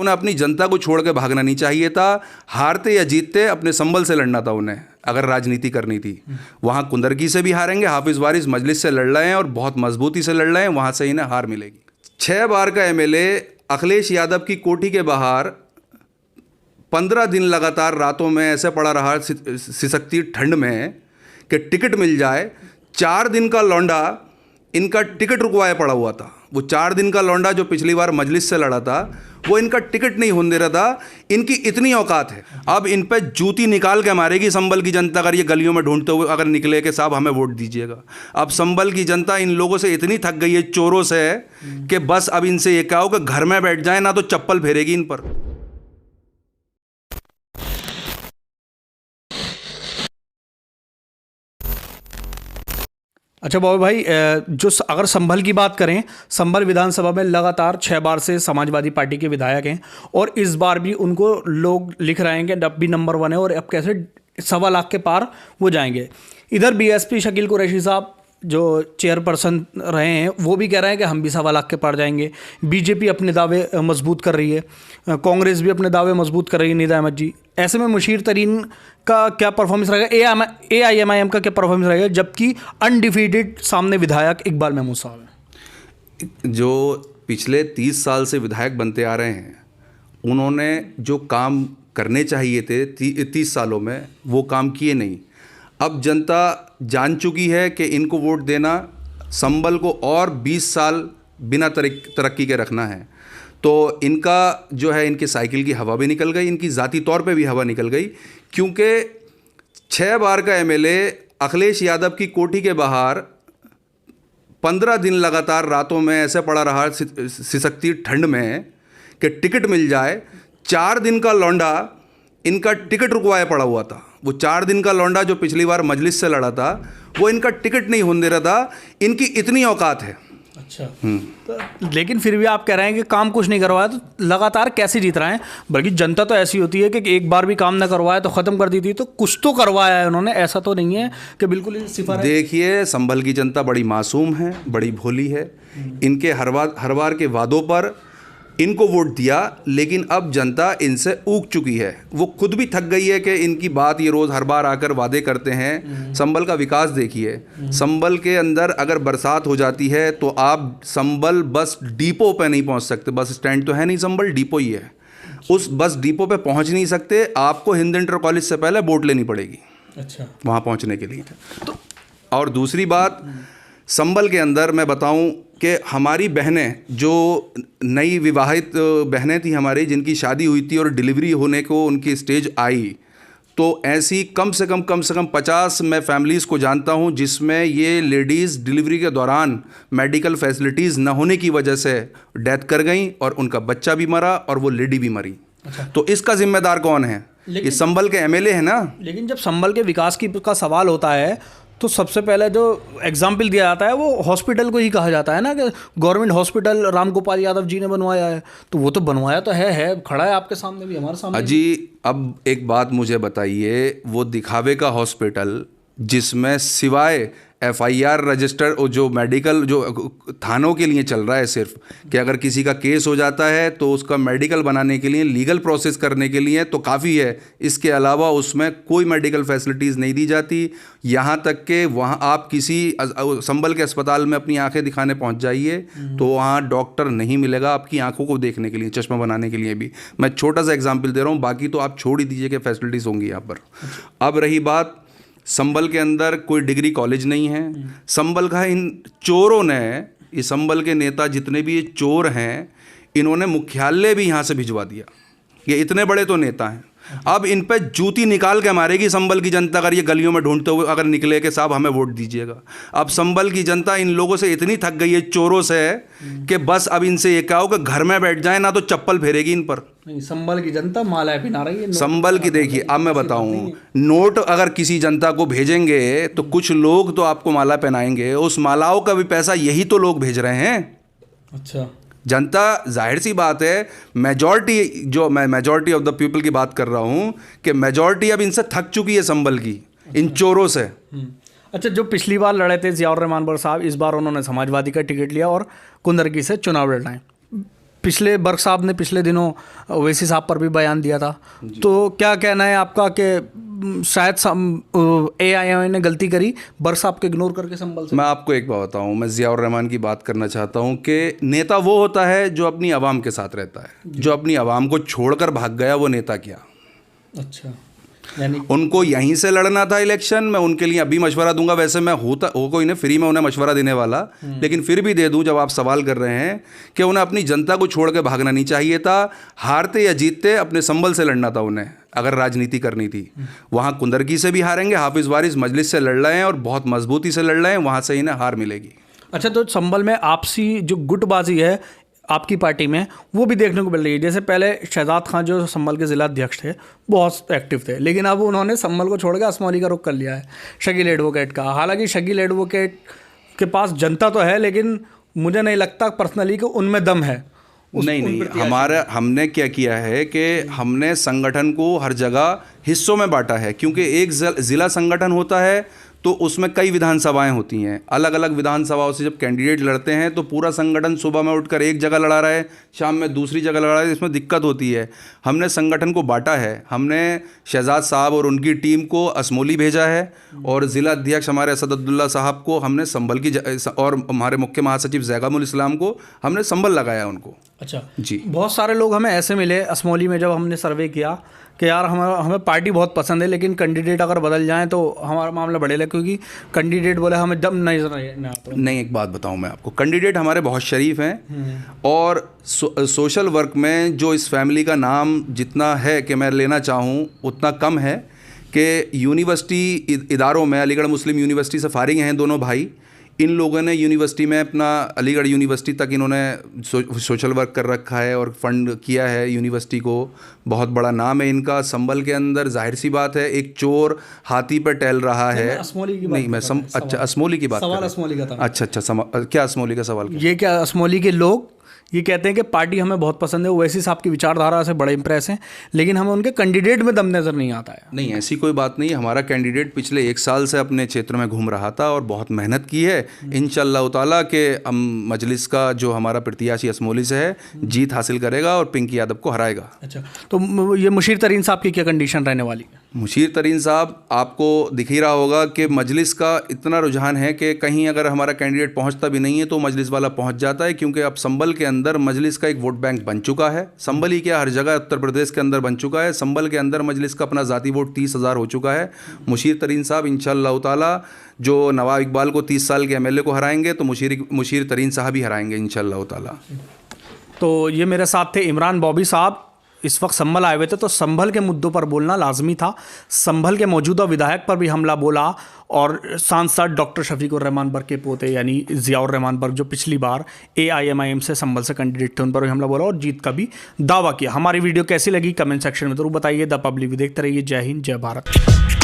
उन्हें अपनी जनता को छोड़ के भागना नहीं चाहिए था। हारते या जीतते अपने संबल से लड़ना था उन्हें, अगर राजनीति करनी थी। वहाँ कुंदरकी से भी हारेंगे, हाफिज वारिस मजलिस से लड़ रहे हैं और बहुत मजबूती से लड़ रहे हैं, वहाँ से इन्हें हार मिलेगी। 6 बार का एमएलए अखिलेश यादव की कोठी के बाहर 15 दिन लगातार रातों में ऐसे पड़ा रहा सिसकती ठंड में कि टिकट मिल जाए। 4 दिन का लौंडा इनका टिकट रुकवाया पड़ा हुआ था। वो 4 दिन का लौंडा जो पिछली बार मजलिस से लड़ा था, वो इनका टिकट नहीं होने दे रहा था। इनकी इतनी औकात है, अब इन पे जूती निकाल के मारेगी संभल की जनता अगर ये गलियों में ढूंढते हुए अगर निकले कि साहब हमें वोट दीजिएगा। अब संभल की जनता इन लोगों से इतनी थक गई है, चोरों से, कि बस अब इनसे ये कहो कि घर में बैठ जाए, ना तो चप्पल फेरेगी इन पर। अच्छा बॉबी भाई, अगर संभल की बात करें, संभल विधानसभा में लगातार 6 बार से समाजवादी पार्टी के विधायक हैं और इस बार भी उनको लोग लिख रहे हैं कि अब भी नंबर 1 है और अब कैसे 1.25 लाख के पार वो जाएंगे। इधर बीएसपी शकील कुरैशी साहब जो चेयरपर्सन रहे हैं वो भी कह रहे हैं कि हम भी 1.25 लाख के पार जाएंगे। बीजेपी अपने दावे मजबूत कर रही है, कांग्रेस भी अपने दावे मजबूत कर रही है, निदा अहमद जी। ऐसे में मुशीर तरीन का क्या परफॉर्मेंस रहेगा, एआईएमआईएम का क्या परफॉर्मेंस रहेगा, जबकि अनडिफीटेड सामने विधायक इकबाल महमूद साहब हैं जो पिछले 30 साल से विधायक बनते आ रहे हैं। उन्होंने जो काम करने चाहिए थे 30 सालों में, वो काम किए नहीं। अब जनता जान चुकी है कि इनको वोट देना संभल को और 20 साल बिना तरक्की के रखना है। तो इनका जो है, इनकी साइकिल की हवा भी निकल गई, इनकी ज़ाती तौर पे भी हवा निकल गई, क्योंकि 6 बार का एमएलए अखिलेश यादव की कोठी के बाहर 15 दिन लगातार रातों में ऐसे पड़ा रहा सिसकती ठंड में कि टिकट मिल जाए। 4 दिन का लौंडा इनका टिकट रुकवाया पड़ा हुआ था। वो 4 दिन का लौंडा जो पिछली बार मजलिस से लड़ा था, वो इनका टिकट नहीं होने दे रहा था। इनकी इतनी औकात है। अच्छा, तो लेकिन फिर भी आप कह रहे हैं कि काम कुछ नहीं करवाया, तो लगातार कैसे जीत रहे हैं? बल्कि जनता तो ऐसी होती है कि एक बार भी काम ना करवाया तो ख़त्म कर दी थी, तो कुछ तो करवाया है उन्होंने। ऐसा तो नहीं है कि बिल्कुल ही सिफर है। देखिए, संभल की जनता बड़ी मासूम है, बड़ी भोली है। इनके हर बार के वादों पर इनको वोट दिया, लेकिन अब जनता इनसे ऊब चुकी है। वो खुद भी थक गई है कि इनकी बात ये रोज़ हर बार आकर वादे करते हैं। संभल का विकास देखिए, संभल के अंदर अगर बरसात हो जाती है तो आप संभल बस डिपो पे नहीं पहुंच सकते। बस स्टैंड तो है नहीं, संभल डिपो ही है। उस बस डिपो पे पहुंच नहीं सकते, आपको हिंद इंटर कॉलेज से पहले बोट लेनी पड़ेगी। अच्छा, वहाँ पहुँचने के लिए। तो और दूसरी बात, संभल के अंदर मैं बताऊं कि हमारी बहनें, जो नई विवाहित बहनें थी हमारी, जिनकी शादी हुई थी और डिलीवरी होने को उनकी स्टेज आई, तो ऐसी कम से कम 50 मैं फैमिलीज़ को जानता हूं जिसमें ये लेडीज़ डिलीवरी के दौरान मेडिकल फैसिलिटीज़ न होने की वजह से डेथ कर गई और उनका बच्चा भी मरा और वो लेडी भी मरी। अच्छा। तो इसका जिम्मेदार कौन है? ये संभल के एमएलए है ना। लेकिन जब संभल के विकास का सवाल होता है तो सबसे पहले जो एग्जाम्पल दिया जाता है वो हॉस्पिटल को ही कहा जाता है ना, कि गवर्नमेंट हॉस्पिटल राम गोपाल यादव जी ने बनवाया है। तो वो तो बनवाया तो है, खड़ा है आपके सामने भी, हमारे सामने जी। अब एक बात मुझे बताइए, वो दिखावे का हॉस्पिटल जिसमें सिवाय एफआईआर रजिस्टर और जो मेडिकल जो थानों के लिए चल रहा है, सिर्फ कि अगर किसी का केस हो जाता है तो उसका मेडिकल बनाने के लिए, लीगल प्रोसेस करने के लिए तो काफ़ी है। इसके अलावा उसमें कोई मेडिकल फैसिलिटीज़ नहीं दी जाती। यहाँ तक कि वहाँ आप किसी संभल के अस्पताल में अपनी आंखें दिखाने पहुँच जाइए तो वहाँ डॉक्टर नहीं मिलेगा आपकी आंखों को देखने के लिए, चश्मा बनाने के लिए भी। मैं छोटा सा एग्जाम्पल दे रहा हूँ, बाकी तो आप छोड़ ही दीजिए कि फैसिलिटीज़ होंगी यहाँ पर। अब रही बात, संभल के अंदर कोई डिग्री कॉलेज नहीं है। संभल का इन चोरों ने, ये संभल के नेता जितने भी ये चोर हैं, इन्होंने मुख्यालय भी यहाँ से भिजवा दिया। ये इतने बड़े तो नेता हैं। अब इन पे जूती निकाल के मारेगी संभल की जनता अगर ये गलियों में ढूंढते हुए अगर निकले कि साहब हमें वोट दीजिएगा। अब संभल की जनता इन लोगों से इतनी थक गई है, चोरों से, कि बस अब इनसे ये कहो कि घर में बैठ जाए, ना तो चप्पल फेरेगी इन पर। संभल की जनता मालाएं पहना रही है। संभल की देखिए, अब मैं बताऊं, नोट अगर किसी जनता को भेजेंगे तो कुछ लोग तो आपको माला पहनाएंगे, उस मालाओं का भी पैसा यही तो लोग भेज रहे हैं। अच्छा, जनता, जाहिर सी बात है, मेजॉरिटी, जो मैं मेजॉरिटी ऑफ द पीपल की बात कर रहा हूं, कि मेजॉरिटी अब इनसे थक चुकी है संभल की, इन चोरों से। अच्छा, जो पिछली बार लड़े थे ज़ियाउर रहमान साहब, इस बार उन्होंने समाजवादी का टिकट लिया और कुंदरकी से चुनाव लड़ना है। पिछले बर्ग साहब ने पिछले दिनों ओवैसी साहब पर भी बयान दिया था, तो क्या कहना है आपका कि शायद AIMIM ने गलती करी बर्ग साहब को इग्नोर करके संभल से? मैं आपको एक बात बताऊं, मैं ज़ियाउर रहमान की बात करना चाहता हूं कि नेता वो होता है जो अपनी आवाम के साथ रहता है। जो अपनी आवाम को छोड़कर भाग गया वो नेता क्या? अच्छा, यानी उनको यहीं से लड़ना था इलेक्शन। मैं उनके लिए अभी मशवरा दूंगा, वैसे मैं हो कोई नहीं फ्री में उन्हें मशवरा देने वाला, लेकिन फिर भी दे दूं जब आप सवाल कर रहे हैं कि उन्हें अपनी जनता को छोड़ के भागना नहीं चाहिए था। हारते या जीतते अपने संबल से लड़ना था उन्हें, अगर राजनीति करनी थी। वहाँ कुंदरकी से भी हारेंगे, हाफिज़ वारिस मजलिस से लड़ रहे हैं और बहुत मजबूती से लड़ रहे हैं, वहाँ से इन्हें हार मिलेगी। अच्छा, तो संभल में आपसी जो गुटबाजी है आपकी पार्टी में वो भी देखने को मिल रही है। जैसे पहले शहजाद खान जो संभल के ज़िला अध्यक्ष थे बहुत एक्टिव थे, लेकिन अब उन्होंने संभल को छोड़ के असमौली का रुख कर लिया है शकील एडवोकेट का। हालांकि शकील एडवोकेट के पास जनता तो है, लेकिन मुझे नहीं लगता पर्सनली कि उनमें दम है। नहीं, हमने क्या किया है कि हमने संगठन को हर जगह हिस्सों में बांटा है, क्योंकि एक ज़िला संगठन होता है तो उसमें कई विधानसभाएं होती हैं। अलग अलग विधानसभाओं से जब कैंडिडेट लड़ते हैं तो पूरा संगठन सुबह में उठकर एक जगह लड़ा रहा है, शाम में दूसरी जगह लड़ा रहा है, इसमें दिक्कत होती है। हमने संगठन को बांटा है। हमने शहजाद साहब और उनकी टीम को असमौली भेजा है, और ज़िला अध्यक्ष हमारे असद अब्दुल्ला साहब को हमने संभल की, और हमारे मुख्य महासचिव जैगमुल इस्लाम को हमने संभल लगाया उनको। अच्छा जी, बहुत सारे लोग हमें ऐसे मिले असमौली में जब हमने सर्वे किया कि यार हमें पार्टी बहुत पसंद है, लेकिन कैंडिडेट अगर बदल जाएं तो हमारा मामला बढ़ेगा, क्योंकि कैंडिडेट बोले हमें दम नहीं आता। नहीं, एक बात बताऊं मैं आपको, कैंडिडेट हमारे बहुत शरीफ हैं, और सोशल वर्क में जो इस फैमिली का नाम जितना है कि मैं लेना चाहूं उतना कम है, कि यूनिवर्सिटी इदारों में अलीगढ़ मुस्लिम यूनिवर्सिटी से फारिग हैं दोनों भाई। इन लोगों ने यूनिवर्सिटी में अपना अलीगढ़ यूनिवर्सिटी तक इन्होंने सोशल वर्क कर रखा है और फंड किया है यूनिवर्सिटी को। बहुत बड़ा नाम है इनका संभल के अंदर। जाहिर सी बात है, एक चोर हाथी पर टहल रहा है। नहीं, मैं अच्छा असमौली की बात सवाल असमौली का था। अच्छा, क्या असमौली का सवाल? ये क्या असमौली के लोग ये कहते हैं कि पार्टी हमें बहुत पसंद है, ओवैसी साहब की विचारधारा से बड़े इंप्रेस हैं, लेकिन हमें उनके कैंडिडेट में दम नज़र नहीं आता है। नहीं, ऐसी कोई बात नहीं। हमारा कैंडिडेट पिछले 1 साल से अपने क्षेत्र में घूम रहा था और बहुत मेहनत की है। इंशाअल्लाह ताला के मजलिस का जो हमारा प्रत्याशी असमौली से है जीत हासिल करेगा और पिंकी यादव को हराएगा। अच्छा, तो ये मुशीर तरीन साहब की क्या कंडीशन रहने वाली है? मुशीर तरीन साहब, आपको दिख ही रहा होगा कि मजलिस का इतना रुझान है कि कहीं अगर हमारा कैंडिडेट पहुंचता भी नहीं है तो मजलिस वाला पहुंच जाता है, क्योंकि अब संभल के अंदर मजलिस का एक वोट बैंक बन चुका है। संभल ही क्या, हर जगह उत्तर प्रदेश के अंदर बन चुका है। संभल के अंदर मजलिस का अपना ज़ाती वोट 30,000 हो चुका है। मुशीर तरीन साहब इंशाअल्लाह ताला जो नवाब इकबाल को 30 साल के MLA को हराएंगे, तो मुशीर तरीन साहब ही हराएंगे इंशाअल्लाह ताला। तो ये मेरे साथ थे इमरान बॉबी साहब, इस वक्त संभल आए हुए थे, तो संभल के मुद्दों पर बोलना लाजमी था। संभल के मौजूदा विधायक पर भी हमला बोला, और सांसद डॉक्टर शफीकुर रहमान बर्ग के पोते यानी ज़ियाउर रहमान बर्ग जो पिछली बार AIMIM से संभल से कैंडिडेट थे, उन पर भी हमला बोला और जीत का भी दावा किया। हमारी वीडियो कैसी लगी कमेंट सेक्शन में जरूर बताइए। द पब्लिक भी देखते रहिए। जय हिंद, जय भारत।